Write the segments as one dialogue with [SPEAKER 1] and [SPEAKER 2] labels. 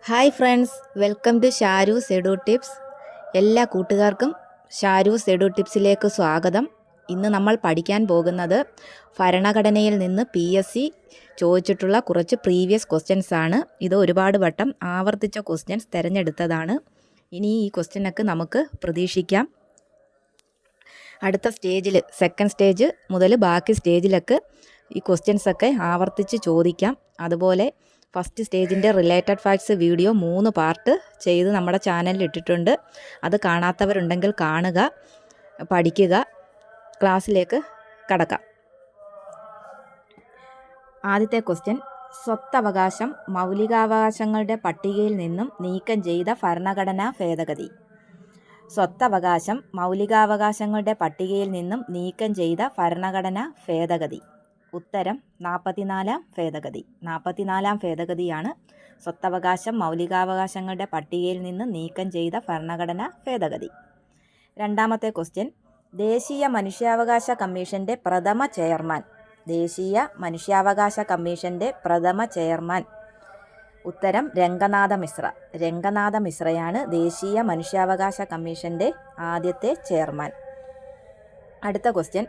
[SPEAKER 1] Hi friends, welcome to Sharu's edu tips. എല്ലാ കൂട്ടുകാർക്കും ഷാരൂസ് എഡു ടിപ്സിലേക്ക് സ്വാഗതം. ഇന്ന് നമ്മൾ പഠിക്കാൻ പോകുന്നത് ഭരണഘടനയിൽ നിന്ന് PSC ചോദിച്ചിട്ടുള്ള കുറച്ച് പ്രീവിയസ് ക്വസ്റ്റ്യൻസ് ആണ്. ഇത് ഒരുപാട് വട്ടം ആവർത്തിച്ച ക്വസ്റ്റ്യൻസ് തിരഞ്ഞെടുത്തതാണ്. ഇനി ഈ ക്വസ്റ്റ്യനൊക്കെ നമുക്ക് പ്രതീക്ഷിക്കാം. അടുത്ത സ്റ്റേജിൽ, സെക്കൻഡ് സ്റ്റേജ് മുതൽ ബാക്കി സ്റ്റേജിലൊക്കെ ഈ ക്വസ്റ്റ്യൻസൊക്കെ ആവർത്തിച്ച് ചോദിക്കാം. അതുപോലെ ഫസ്റ്റ് സ്റ്റേജിൻ്റെ റിലേറ്റഡ് ഫാക്ട്സ് വീഡിയോ 3 പാർട്ട് ചെയ്ത് നമ്മുടെ ചാനലിൽ ഇട്ടിട്ടുണ്ട്. അത് കാണാത്തവരുണ്ടെങ്കിൽ കാണുക, പഠിക്കുക. ക്ലാസ്സിലേക്ക് കടക്കാം. ആദ്യത്തെ ക്വസ്റ്റ്യൻ, സ്വത്തവകാശം മൗലികാവകാശങ്ങളുടെ പട്ടികയിൽ നിന്നും നീക്കം ചെയ്ത ഭരണഘടനാ ഭേദഗതി. സ്വത്തവകാശം മൗലികാവകാശങ്ങളുടെ പട്ടികയിൽ നിന്നും നീക്കം ചെയ്ത ഭരണഘടനാ ഭേദഗതി. ഉത്തരം 44-ാം ഭേദഗതി. 44-ാം ഭേദഗതിയാണ് സ്വത്തവകാശം മൗലികാവകാശങ്ങളുടെ പട്ടികയിൽ നിന്ന് നീക്കം ചെയ്ത ഭരണഘടനാ ഭേദഗതി. രണ്ടാമത്തെ ക്വസ്റ്റ്യൻ, ദേശീയ മനുഷ്യാവകാശ കമ്മീഷൻ്റെ പ്രഥമ ചെയർമാൻ. ദേശീയ മനുഷ്യാവകാശ കമ്മീഷൻ്റെ പ്രഥമ ചെയർമാൻ. ഉത്തരം രംഗനാഥ മിശ്ര. രംഗനാഥ മിശ്രയാണ് ദേശീയ മനുഷ്യാവകാശ കമ്മീഷൻ്റെ ആദ്യത്തെ ചെയർമാൻ. അടുത്ത ക്വസ്റ്റ്യൻ,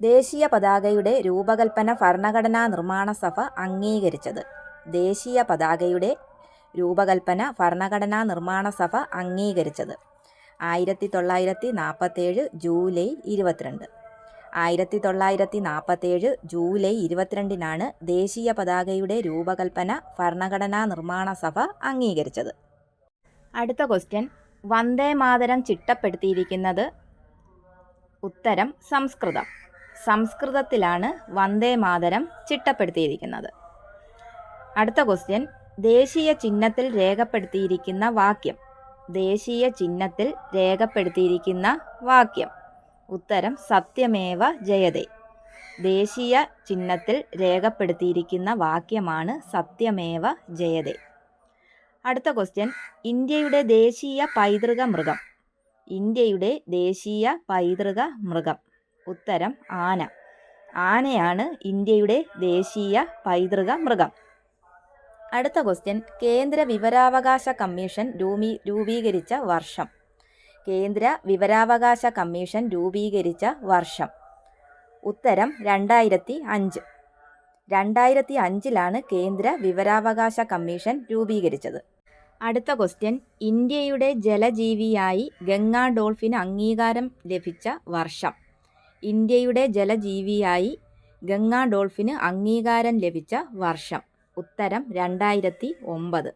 [SPEAKER 1] ദേശീയ പതാകയുടെ രൂപകൽപ്പന ഭരണഘടനാ നിർമ്മാണ സഭ അംഗീകരിച്ചത്. ദേശീയ പതാകയുടെ രൂപകൽപ്പന ഭരണഘടനാ നിർമ്മാണ സഭ അംഗീകരിച്ചത് 1947 ജൂലൈ 22. 1947 ജൂലൈ 22-നാണ് ദേശീയ പതാകയുടെ രൂപകൽപ്പന ഭരണഘടനാ നിർമ്മാണ സഭ അംഗീകരിച്ചത്. അടുത്ത ക്വസ്റ്റ്യൻ, വന്ദേ മാതരം ചിട്ടപ്പെടുത്തിയിരിക്കുന്നത്. ഉത്തരം സംസ്കൃതം. സംസ്കൃതത്തിലാണ് വന്ദേ മാതരം ചിട്ടപ്പെടുത്തിയിരിക്കുന്നത്. അടുത്ത ക്വസ്റ്റ്യൻ, ദേശീയ ചിഹ്നത്തിൽ രേഖപ്പെടുത്തിയിരിക്കുന്ന വാക്യം. ദേശീയ ചിഹ്നത്തിൽ രേഖപ്പെടുത്തിയിരിക്കുന്ന വാക്യം. ഉത്തരം സത്യമേവ ജയതേ. ദേശീയ ചിഹ്നത്തിൽ രേഖപ്പെടുത്തിയിരിക്കുന്ന വാക്യമാണ് സത്യമേവ ജയതേ. അടുത്ത ക്വസ്റ്റ്യൻ, ഇന്ത്യയുടെ ദേശീയ പൈതൃക മൃഗം. ഇന്ത്യയുടെ ദേശീയ പൈതൃക മൃഗം. ഉത്തരം ആന. ആനയാണ് ഇന്ത്യയുടെ ദേശീയ പൈതൃക മൃഗം. അടുത്ത ക്വസ്റ്റ്യൻ, കേന്ദ്ര വിവരാവകാശ കമ്മീഷൻ രൂപീകരിച്ച വർഷം. കേന്ദ്ര വിവരാവകാശ കമ്മീഷൻ രൂപീകരിച്ച വർഷം. ഉത്തരം 2005. 2005-ലാണ് കേന്ദ്ര വിവരാവകാശ കമ്മീഷൻ രൂപീകരിച്ചത്. അടുത്ത ക്വസ്റ്റ്യൻ, ഇന്ത്യയുടെ ജലജീവിയായി ഗംഗാ ഡോൾഫിന് അംഗീകാരം ലഭിച്ച വർഷം. ഇന്ത്യയുടെ ജലജീവിയായി ഗംഗാ ഡോൾഫിന് അംഗീകാരം ലഭിച്ച വർഷം. ഉത്തരം 2009.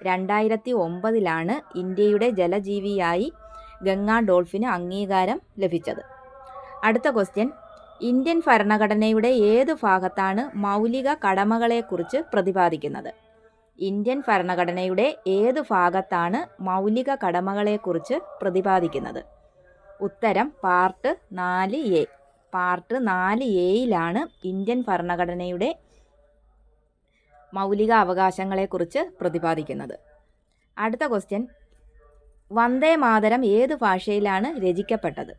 [SPEAKER 1] 2009-ലാണ് ഇന്ത്യയുടെ ജലജീവിയായി ഗംഗാ ഡോൾഫിന് അംഗീകാരം ലഭിച്ചത്. അടുത്ത ക്വസ്റ്റ്യൻ, ഇന്ത്യൻ ഭരണഘടനയുടെ ഏത് ഭാഗത്താണ് മൗലിക കടമകളെക്കുറിച്ച് പ്രതിപാദിക്കുന്നത്. ഇന്ത്യൻ ഭരണഘടനയുടെ ഏത് ഭാഗത്താണ് മൗലിക കടമകളെക്കുറിച്ച് പ്രതിപാദിക്കുന്നത്. ഉത്തരം പാർട്ട് 4A. പാർട്ട് 4A-യിലാണ് ഇന്ത്യൻ ഭരണഘടനയുടെ മൗലിക അവകാശങ്ങളെക്കുറിച്ച് പ്രതിപാദിക്കുന്നത്. അടുത്ത ക്വസ്റ്റ്യൻ, വന്ദേ മാതരം ഏത് ഭാഷയിലാണ് രചിക്കപ്പെട്ടത്.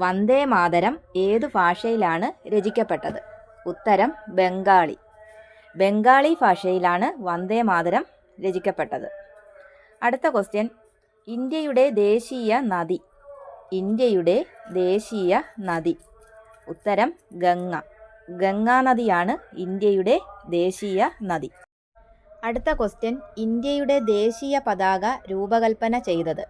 [SPEAKER 1] വന്ദേ മാതരം ഏത് ഭാഷയിലാണ് രചിക്കപ്പെട്ടത്. ഉത്തരം ബംഗാളി. ബംഗാളി ഭാഷയിലാണ് വന്ദേ മാതരം രചിക്കപ്പെട്ടത്. അടുത്ത ക്വസ്റ്റ്യൻ, ഇന്ത്യയുടെ ദേശീയ നദി. ഇന്ത്യയുടെ ദേശീയ നദി. ഉത്തരം ഗംഗ. ഗംഗാ നദിയാണ് ഇന്ത്യയുടെ ദേശീയ നദി. അടുത്ത ക്വസ്റ്റ്യൻ, ഇന്ത്യയുടെ ദേശീയ പതാക രൂപകൽപ്പന ചെയ്തത്.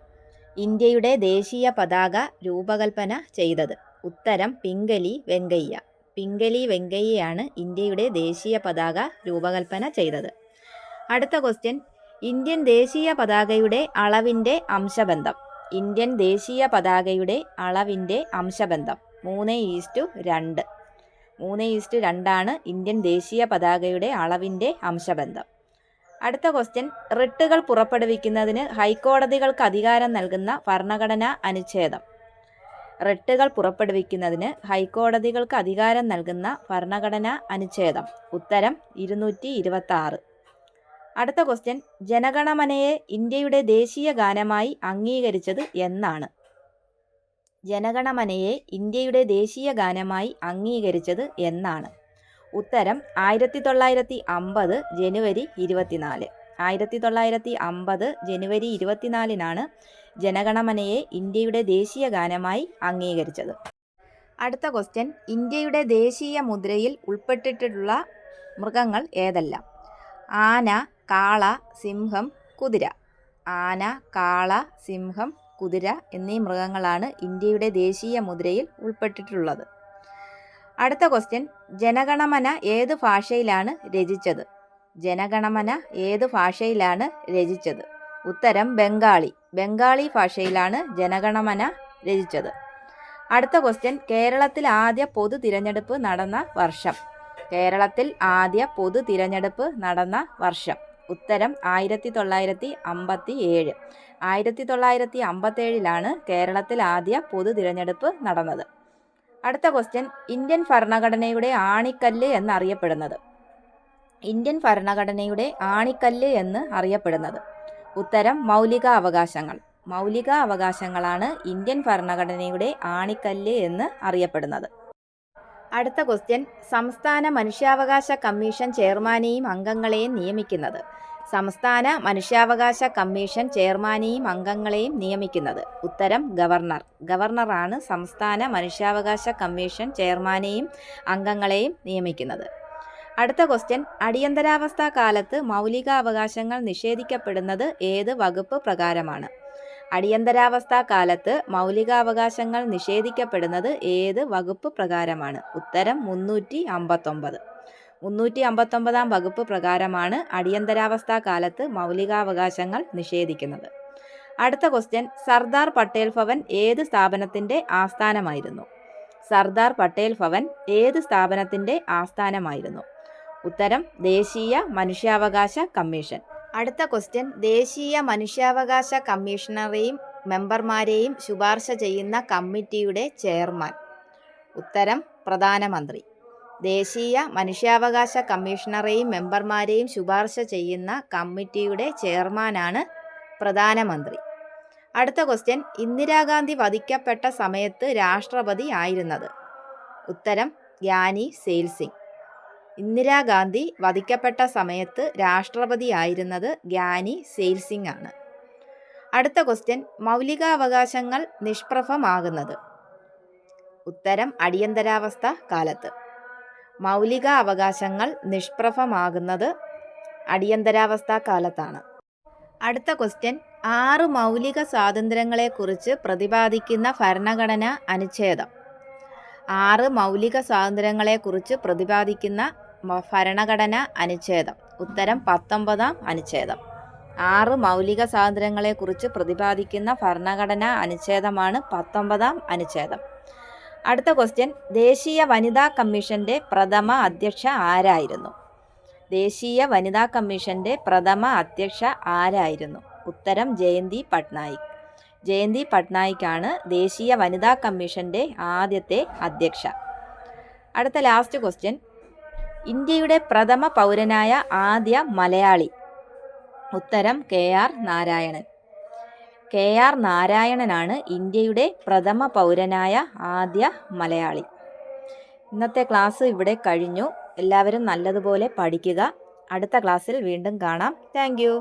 [SPEAKER 1] ഇന്ത്യയുടെ ദേശീയ പതാക രൂപകൽപ്പന ചെയ്തത്. ഉത്തരം പിംഗലി വെങ്കയ്യ. പിംഗലി വെങ്കയ്യയാണ് ഇന്ത്യയുടെ ദേശീയ പതാക രൂപകൽപ്പന ചെയ്തത്. അടുത്ത ക്വസ്റ്റ്യൻ, ഇന്ത്യൻ ദേശീയ പതാകയുടെ അളവിൻ്റെ അംശബന്ധം. ഇന്ത്യൻ ദേശീയ പതാകയുടെ അളവിൻ്റെ അംശബന്ധം 3:2. 3:2 ഇന്ത്യൻ ദേശീയ പതാകയുടെ അളവിൻ്റെ അംശബന്ധം. അടുത്ത ക്വസ്റ്റ്യൻ, റിട്ടുകൾ പുറപ്പെടുവിക്കുന്നതിന് ഹൈക്കോടതികൾക്ക് അധികാരം നൽകുന്ന ഭരണഘടനാ അനുച്ഛേദം. റിട്ടുകൾ പുറപ്പെടുവിക്കുന്നതിന് ഹൈക്കോടതികൾക്ക് അധികാരം നൽകുന്ന ഭരണഘടനാ അനുച്ഛേദം. ഉത്തരം 226. അടുത്ത ക്വസ്റ്റ്യൻ, ജനഗണമനയെ ഇന്ത്യയുടെ ദേശീയ ഗാനമായി അംഗീകരിച്ചത് എന്നാണ്. ജനഗണമനയെ ഇന്ത്യയുടെ ദേശീയ ഗാനമായി അംഗീകരിച്ചത് എന്നാണ്. ഉത്തരം 1950 ജനുവരി 24. 1950 ജനുവരി 24-നാണ് ജനഗണമനയെ ഇന്ത്യയുടെ ദേശീയ ഗാനമായി അംഗീകരിച്ചത്. അടുത്ത ക്വസ്റ്റ്യൻ, ഇന്ത്യയുടെ ദേശീയ മുദ്രയിൽ ഉൾപ്പെട്ടിട്ടുള്ള മൃഗങ്ങൾ ഏതെല്ലാം? ആന, കാള, സിംഹം, കുതിര. ആന, കാള, സിംഹം, കുതിര എന്നീ മൃഗങ്ങളാണ് ഇന്ത്യയുടെ ദേശീയ മുദ്രയിൽ ഉൾപ്പെട്ടിട്ടുള്ളത്. അടുത്ത ക്വസ്റ്റ്യൻ, ജനഗണമന ഏത് ഭാഷയിലാണ് രചിച്ചത്? ജനഗണമന ഏത് ഭാഷയിലാണ് രചിച്ചത്? ഉത്തരം ബംഗാളി. ബംഗാളി ഭാഷയിലാണ് ജനഗണമന രചിച്ചത്. അടുത്ത ക്വസ്റ്റ്യൻ, കേരളത്തിൽ ആദ്യ പൊതു തിരഞ്ഞെടുപ്പ് നടന്ന വർഷം? കേരളത്തിൽ ആദ്യ പൊതു തിരഞ്ഞെടുപ്പ് നടന്ന വർഷം? ഉത്തരം 1957. 1957-ലാണ് കേരളത്തിൽ ആദ്യ പൊതു തിരഞ്ഞെടുപ്പ് നടന്നത്. അടുത്ത ക്വസ്റ്റ്യൻ, ഇന്ത്യൻ ഭരണഘടനയുടെ ആണിക്കല്ല് എന്നറിയപ്പെടുന്നത്? ഇന്ത്യൻ ഭരണഘടനയുടെ ആണിക്കല്ല് എന്ന് അറിയപ്പെടുന്നത്? ഉത്തരം മൗലികാവകാശങ്ങൾ. മൗലികാവകാശങ്ങളാണ് ഇന്ത്യൻ ഭരണഘടനയുടെ ആണിക്കല്ല് എന്ന് അറിയപ്പെടുന്നത്. അടുത്ത ക്വസ്റ്റ്യൻ, സംസ്ഥാന മനുഷ്യാവകാശ കമ്മീഷൻ ചെയർമാനെയും അംഗങ്ങളെയും നിയമിക്കുന്നത്? സംസ്ഥാന മനുഷ്യാവകാശ കമ്മീഷൻ ചെയർമാനെയും അംഗങ്ങളെയും നിയമിക്കുന്നത്? ഉത്തരം ഗവർണർ. ഗവർണറാണ് സംസ്ഥാന മനുഷ്യാവകാശ കമ്മീഷൻ ചെയർമാനെയും അംഗങ്ങളെയും നിയമിക്കുന്നത്. അടുത്ത ക്വസ്റ്റ്യൻ, അടിയന്തരാവസ്ഥ കാലത്ത് മൗലികാവകാശങ്ങൾ നിഷേധിക്കപ്പെടുന്നത് ഏത് വകുപ്പ് പ്രകാരമാണ്? അടിയന്തരാവസ്ഥ കാലത്ത് മൗലികാവകാശങ്ങൾ നിഷേധിക്കപ്പെടുന്നത് ഏത് വകുപ്പ് പ്രകാരമാണ്? ഉത്തരം 359. 359-ാം വകുപ്പ് പ്രകാരമാണ് അടിയന്തരാവസ്ഥ കാലത്ത് മൗലികാവകാശങ്ങൾ നിഷേധിക്കുന്നത്. അടുത്ത ക്വസ്റ്റ്യൻ, സർദാർ പട്ടേൽ ഭവൻ ഏത് സ്ഥാപനത്തിൻ്റെ ആസ്ഥാനമായിരുന്നു? സർദാർ പട്ടേൽ ഭവൻ ഏത് സ്ഥാപനത്തിൻ്റെ ആസ്ഥാനമായിരുന്നു? ഉത്തരം ദേശീയ മനുഷ്യാവകാശ കമ്മീഷൻ. അടുത്ത ക്വസ്റ്റ്യൻ, ദേശീയ മനുഷ്യാവകാശ കമ്മീഷണറെയും മെമ്പർമാരെയും ശുപാർശ ചെയ്യുന്ന കമ്മിറ്റിയുടെ ചെയർമാൻ? ഉത്തരം പ്രധാനമന്ത്രി. ദേശീയ മനുഷ്യാവകാശ കമ്മീഷണറെയും മെമ്പർമാരെയും ശുപാർശ ചെയ്യുന്ന കമ്മിറ്റിയുടെ ചെയർമാനാണ് പ്രധാനമന്ത്രി. അടുത്ത ക്വസ്റ്റ്യൻ, ഇന്ദിരാഗാന്ധി വധിക്കപ്പെട്ട സമയത്ത് രാഷ്ട്രപതി ആയിരുന്നത്? ഉത്തരം ഗ്യാനി സെയിൽ സിംഗ്. ഇന്ദിരാഗാന്ധി വധിക്കപ്പെട്ട സമയത്ത് രാഷ്ട്രപതി ആയിരുന്നത് ഗ്യാനി സെയിൽ സിംഗ് ആണ്. അടുത്ത ക്വസ്റ്റ്യൻ, മൗലികാവകാശങ്ങൾ നിഷ്പ്രഭമാകുന്നത്? ഉത്തരം അടിയന്തരാവസ്ഥ കാലത്ത്. മൗലിക അവകാശങ്ങൾ നിഷ്പ്രഭമാകുന്നത് അടിയന്തരാവസ്ഥ കാലത്താണ്. അടുത്ത ക്വസ്റ്റ്യൻ, 6 മൗലിക സ്വാതന്ത്ര്യങ്ങളെക്കുറിച്ച് പ്രതിപാദിക്കുന്ന ഭരണഘടനാ അനുച്ഛേദം? 6 മൗലിക സ്വാതന്ത്ര്യങ്ങളെക്കുറിച്ച് പ്രതിപാദിക്കുന്ന ഭരണഘടനാ അനുച്ഛേദം? ഉത്തരം 19-ാം അനുച്ഛേദം. 6 മൗലിക സ്വാതന്ത്ര്യങ്ങളെക്കുറിച്ച് പ്രതിപാദിക്കുന്ന ഭരണഘടനാ അനുച്ഛേദമാണ് 19-ാം അനുച്ഛേദം. അടുത്ത ക്വസ്റ്റ്യൻ, ദേശീയ വനിതാ കമ്മീഷൻ്റെ പ്രഥമ അധ്യക്ഷ ആരായിരുന്നു? ദേശീയ വനിതാ കമ്മീഷൻ്റെ പ്രഥമ അധ്യക്ഷ ആരായിരുന്നു? ഉത്തരം ജയന്തി പട്നായിക്. ജയന്തി പട്നായിക്കാണ് ദേശീയ വനിതാ കമ്മീഷൻ്റെ ആദ്യത്തെ അധ്യക്ഷ. അടുത്ത ലാസ്റ്റ് ക്വസ്റ്റ്യൻ, ഇന്ത്യയുടെ പ്രഥമ പൗരനായ ആദ്യ മലയാളി? ഉത്തരം KR നാരായണൻ. KR നാരായണനാണ് ഇന്ത്യയുടെ പ്രഥമ പൗരനായ ആദ്യ മലയാളി. ഇന്നത്തെ ക്ലാസ് ഇവിടെ കഴിഞ്ഞു. എല്ലാവരും നല്ലതുപോലെ പഠിക്കുക. അടുത്ത ക്ലാസ്സിൽ വീണ്ടും കാണാം. Thank you.